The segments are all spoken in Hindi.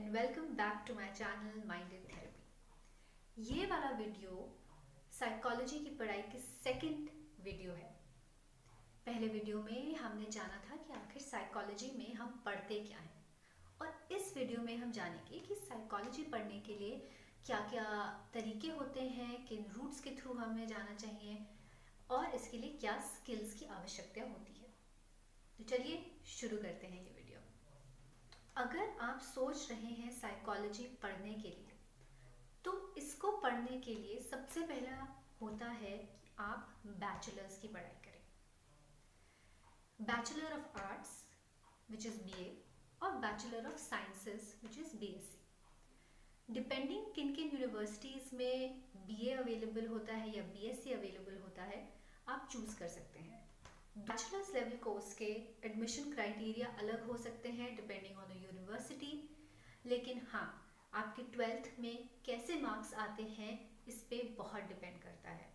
And welcome back to my channel mind and therapy. ये वाला वीडियो साइकोलॉजी की पढ़ाई की सेकंड वीडियो है। पहले वीडियो में हमने जाना था कि आखिर साइकोलॉजी में हम पढ़ते क्या हैं, और इस वीडियो में हम जानेंगे कि साइकोलॉजी पढ़ने के लिए क्या क्या तरीके होते हैं, किन रूट्स के थ्रू हमें जाना चाहिए और इसके लिए क्या स्किल्स की आवश्यकता होती है। तो चलिए शुरू करते हैं ये वीडियो। अगर आप सोच रहे हैं साइकोलॉजी पढ़ने के लिए, तो इसको पढ़ने के लिए सबसे पहला होता है कि आप बैचलर्स की पढ़ाई करें। Bachelor of arts which is BA और bachelor of sciences which is BSc. Depending किन किन यूनिवर्सिटीज़ में बीए अवेलेबल होता है या बीएससी अवेलेबल होता है, आप चूज़ कर सकते हैं। बैचलर्स लेवल कोर्स के एडमिशन क्राइटेरिया अलग हो सकते हैं डिपेंडिंग ऑन द यूनिवर्सिटी, लेकिन हाँ, आपके 12th में कैसे मार्क्स आते हैं इस पे बहुत डिपेंड करता है।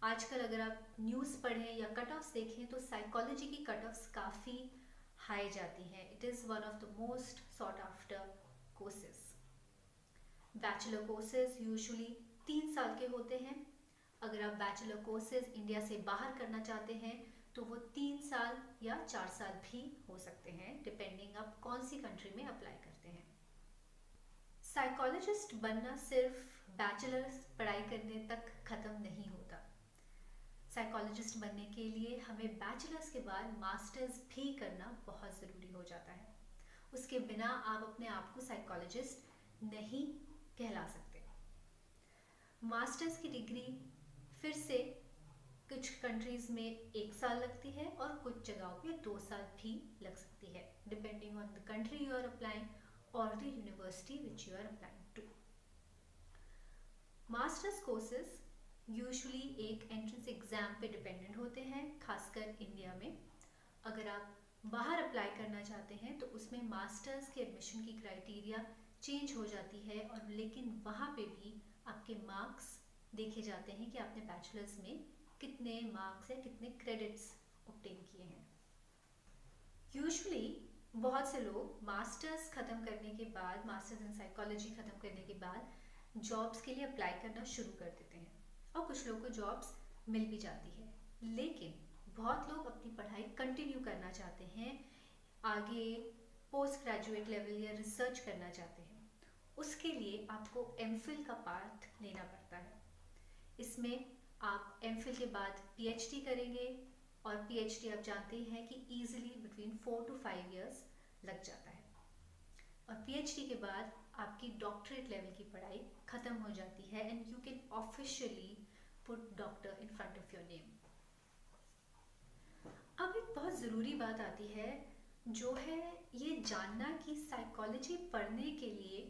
आजकल अगर आप न्यूज़ पढ़ें या कट ऑफ्स देखें तो साइकोलॉजी की कट ऑफ्स काफ़ी हाई जाती हैं। It is one of the most sought after courses. Bachelor courses usually 3 साल के होते हैं। अगर आप बैचलर कोर्सेज इंडिया से बाहर करना चाहते हैं तो वो 3 साल या 4 साल भी हो सकते हैं, डिपेंडिंग आप कौन सी कंट्री में अप्लाई करते हैं। साइकोलॉजिस्ट बनना सिर्फ बैचलर्स पढ़ाई करने तक ख़त्म नहीं होता। साइकोलॉजिस्ट बनने के लिए हमें बैचलर्स के बाद मास्टर्स भी करना बहुत ज़रूरी हो जाता है। उसके बिना आप अपने आप को साइकोलॉजिस्ट नहीं कहला सकते। मास्टर्स की डिग्री फिर से कुछ कंट्रीज में 1 साल लगती है और कुछ जगहों पे 2 साल भी लग सकती है, depending on the country you are applying और the university which you are applying to. Masters courses usually एक एंट्रेंस एग्जाम पे डिपेंडेंट होते हैं, खासकर इंडिया में। अगर आप बाहर अप्लाई करना चाहते हैं तो उसमें मास्टर्स के एडमिशन की क्राइटेरिया चेंज हो जाती है, और लेकिन वहाँ पे भी आपके मार्क्स देखे जाते हैं कि आपने बैचलर्स में कितने मार्क्स या कितने क्रेडिट्स ऑब्टेन किए हैं। यूजुअली बहुत से लोग मास्टर्स ख़त्म करने के बाद, मास्टर्स इन साइकोलॉजी ख़त्म करने के बाद जॉब्स के लिए अप्लाई करना शुरू कर देते हैं, और कुछ लोगों को जॉब्स मिल भी जाती है। लेकिन बहुत लोग अपनी पढ़ाई कंटिन्यू करना चाहते हैं, आगे पोस्ट ग्रेजुएट लेवल या रिसर्च करना चाहते हैं। उसके लिए आपको एमफिल का पाथ लेना पड़ता है। इसमें आप एमफिल के बाद पीएचडी करेंगे, और पीएचडी आप जानते हैं कि ईजिली बिटवीन 4 to 5 years लग जाता है। और पीएचडी के बाद आपकी डॉक्टरेट लेवल की पढ़ाई ख़त्म हो जाती है, and you can officially put doctor in front of your name. अब एक बहुत ज़रूरी बात आती है, जो है ये जानना कि साइकोलॉजी पढ़ने के लिए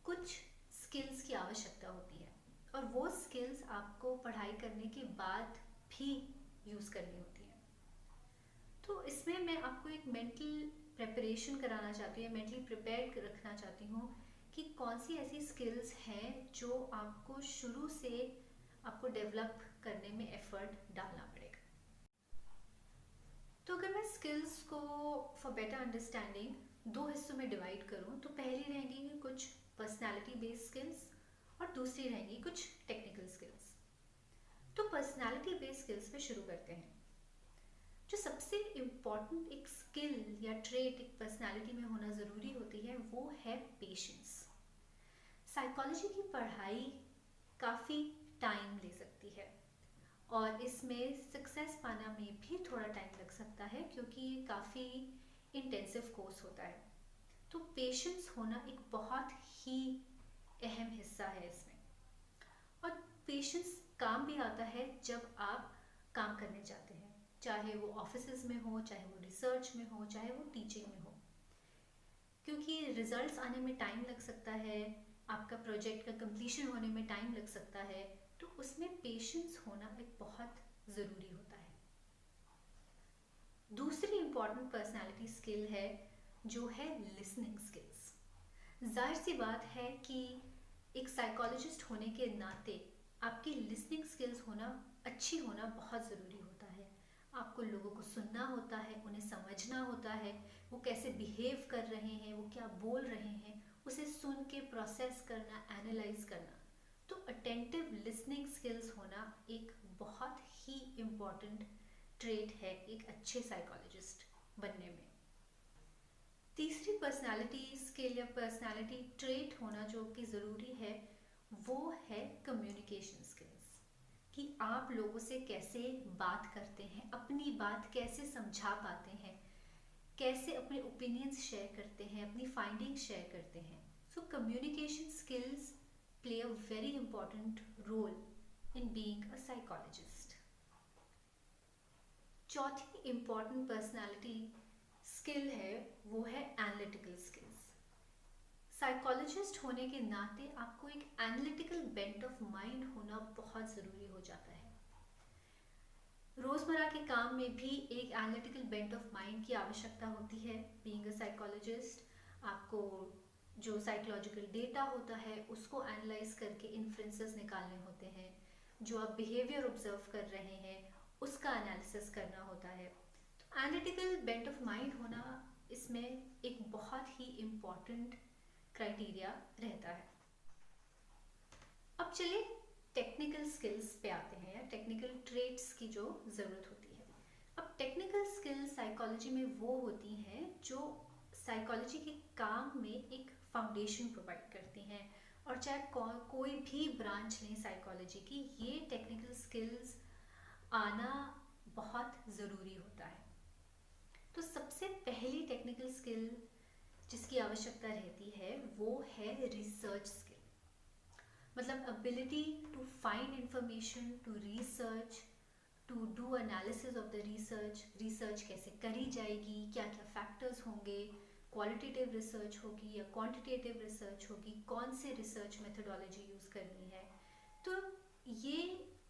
कुछ स्किल्स की आवश्यकता होती है, और वो स्किल्स आपको पढ़ाई करने के बाद भी यूज़ करनी होती है। तो इसमें मैं आपको एक मेंटल प्रिपरेशन कराना चाहती हूँ, मेंटली प्रिपेयर रखना चाहती हूँ कि कौन सी ऐसी स्किल्स हैं जो आपको शुरू से आपको डेवलप करने में एफर्ट डालना पड़ेगा। तो अगर मैं स्किल्स को फॉर बेटर अंडरस्टैंडिंग 2 हिस्सों में डिवाइड करूँ, तो पहली रहेंगी कुछ पर्सनैलिटी बेस्ड स्किल्स और दूसरी रहेंगी कुछ टेक्निकल स्किल्स। तो पर्सनैलिटी बेस्ड स्किल्स पे शुरू करते हैं। जो सबसे इम्पॉर्टेंट एक स्किल या ट्रेट एक पर्सनैलिटी में होना ज़रूरी होती है, वो है पेशेंस। साइकोलॉजी की पढ़ाई काफ़ी टाइम ले सकती है, और इसमें सक्सेस पाना में भी थोड़ा टाइम लग सकता है, क्योंकि ये काफ़ी इंटेंसिव कोर्स होता है। तो पेशेंस होना एक बहुत ही अहम हिस्सा है इसमें। और पेशेंस काम भी आता है जब आप काम करने जाते हैं, चाहे वो ऑफिसेज में हो, चाहे वो रिसर्च में हो, चाहे वो टीचिंग में हो, क्योंकि रिजल्ट्स आने में टाइम लग सकता है, आपका प्रोजेक्ट का कंप्लीशन होने में टाइम लग सकता है। तो उसमें पेशेंस होना एक बहुत ज़रूरी होता है। दूसरी इम्पॉर्टेंट पर्सनैलिटी स्किल है जो है लिसनिंग स्किल्स। जाहिर सी बात है कि एक साइकोलॉजिस्ट होने के नाते आपकी लिसनिंग स्किल्स होना, अच्छी होना बहुत ज़रूरी होता है। आपको लोगों को सुनना होता है, उन्हें समझना होता है, वो कैसे बिहेव कर रहे हैं, वो क्या बोल रहे हैं, उसे सुन के प्रोसेस करना, एनालाइज करना। तो अटेंटिव लिसनिंग स्किल्स होना एक बहुत ही इम्पॉर्टेंट ट्रेट है एक अच्छे साइकोलॉजिस्ट बनने में। तीसरी पर्सनालिटी स्किल या पर्सनालिटी ट्रेट होना जो कि ज़रूरी है वो है कम्युनिकेशन स्किल्स, कि आप लोगों से कैसे बात करते हैं, अपनी बात कैसे समझा पाते हैं, कैसे अपने ओपिनियंस शेयर करते हैं, अपनी फाइंडिंग्स शेयर करते हैं। So communication skills play a very important role in being a psychologist. चौथी इंपॉर्टेंट पर्सनालिटी स्किल है वो है एनालिटिकल स्किल्स। साइकोलॉजिस्ट होने के नाते आपको एक एनालिटिकल बेंट ऑफ माइंड होना बहुत ज़रूरी हो जाता है। रोज़मर्रा के काम में भी एक एनालिटिकल बेंट ऑफ माइंड की आवश्यकता होती है। बीइंग अ साइकोलॉजिस्ट आपको जो साइकोलॉजिकल डेटा होता है उसको एनालाइज करके इन्फ्रेंसेस निकालने होते हैं, जो आप बिहेवियर ऑब्जर्व कर रहे हैं उसका एनालिसिस करना होता है। तो एनालिटिकल बेंट ऑफ माइंड होना इसमें एक बहुत ही इम्पॉर्टेंट क्राइटेरिया रहता है। अब चलिए टेक्निकल स्किल्स पे आते हैं, या टेक्निकल ट्रेट्स की जो ज़रूरत होती है। अब टेक्निकल स्किल्स साइकोलॉजी में वो होती हैं जो साइकोलॉजी के काम में एक फाउंडेशन प्रोवाइड करती हैं, और चाहे कोई भी ब्रांच लें साइकोलॉजी की, ये टेक्निकल स्किल्स आना बहुत ज़रूरी होता है। तो सबसे पहली टेक्निकल स्किल जिसकी आवश्यकता रहती है वो है रिसर्च स्किल, मतलब ability to find information, to research, to do analysis of the research. Research कैसे करी जाएगी, क्या क्या फैक्टर्स होंगे, क्वालिटेटिव रिसर्च होगी या क्वांटिटेटिव रिसर्च होगी, कौन से रिसर्च मेथडोलॉजी यूज़ करनी है। तो ये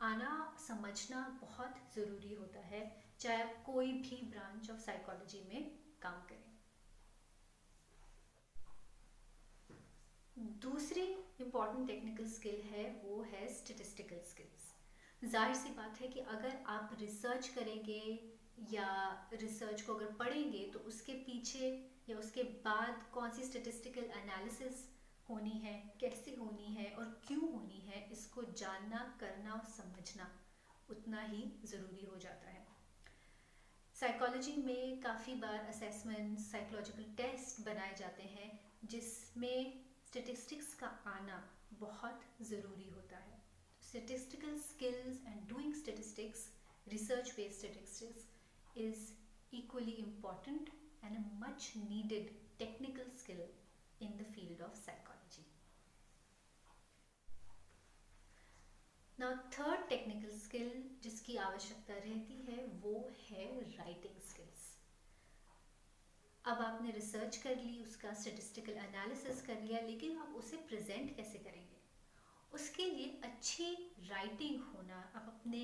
आना समझना बहुत ज़रूरी होता है, चाहे आप कोई भी ब्रांच ऑफ साइकोलॉजी में काम करें। दूसरी इम्पॉर्टेंट टेक्निकल स्किल है वो है स्टैटिस्टिकल स्किल्स। जाहिर सी बात है कि अगर आप रिसर्च करेंगे या रिसर्च को अगर पढ़ेंगे तो उसके पीछे या उसके बाद कौन सी स्टैटिस्टिकल एनालिसिस होनी है, कैसे होनी है और क्यों होनी है, इसको जानना, करना और समझना उतना ही ज़रूरी हो जाता है। साइकोलॉजी में काफ़ी बार असेसमेंट, साइकोलॉजिकल टेस्ट बनाए जाते हैं जिसमें स्टैटिस्टिक्स का आना बहुत ज़रूरी होता है। Statistical skills and doing statistics, research based statistics is equally important and a much needed technical skill in the field of psychology. Now third technical skill जिसकी आवश्यकता रहती है वो है राइटिंग स्किल्स। अब आपने रिसर्च कर ली, उसका स्टैटिस्टिकल एनालिसिस कर लिया, लेकिन आप उसे प्रेजेंट कैसे करेंगे, उसके लिए अच्छी राइटिंग होना, आप अपने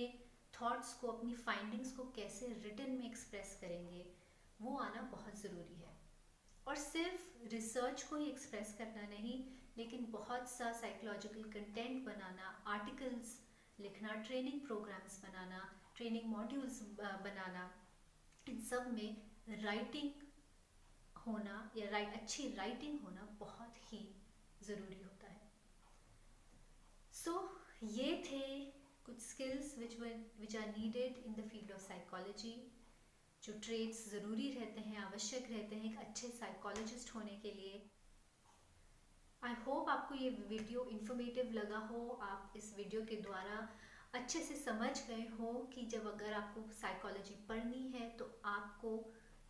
थॉट्स को, अपनी फाइंडिंग्स को कैसे रिटन में एक्सप्रेस करेंगे, वो आना बहुत ज़रूरी है। और सिर्फ रिसर्च को ही एक्सप्रेस करना नहीं, लेकिन बहुत सा साइकोलॉजिकल कंटेंट बनाना, आर्टिकल्स लिखना, ट्रेनिंग प्रोग्राम्स बनाना, ट्रेनिंग मॉड्यूल्स बनाना, इन सब में राइटिंग होना या अच्छी राइटिंग होना बहुत ही ज़रूरी होता है। सो ये थे कुछ skills which are needed in the field of psychology, जो ट्रेड्स ज़रूरी रहते हैं, आवश्यक रहते हैं एक अच्छे साइकोलॉजिस्ट होने के लिए। आई होप आपको ये वीडियो इन्फॉर्मेटिव लगा हो, आप इस वीडियो के द्वारा अच्छे से समझ गए हो कि जब अगर आपको साइकोलॉजी पढ़नी है तो आपको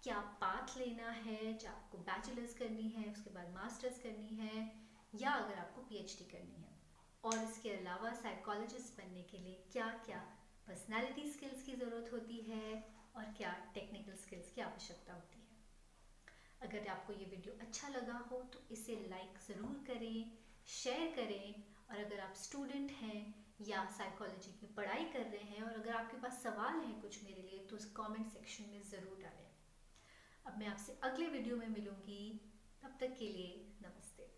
क्या पाथ लेना है, चाहे आपको बैचलर्स करनी है, उसके बाद मास्टर्स करनी है, या अगर आपको पीएचडी करनी है। और इसके अलावा साइकोलॉजिस्ट बनने के लिए क्या क्या पर्सनालिटी स्किल्स की ज़रूरत होती है और क्या टेक्निकल स्किल्स की आवश्यकता होती है। अगर आपको ये वीडियो अच्छा लगा हो तो इसे लाइक ज़रूर करें, शेयर करें, और अगर आप स्टूडेंट हैं या साइकोलॉजी की पढ़ाई कर रहे हैं और अगर आपके पास सवाल हैं कुछ मेरे लिए तो उस कमेंट सेक्शन में ज़रूर डालें। अब मैं आपसे अगले वीडियो में मिलूंगी, तब तक के लिए नमस्ते।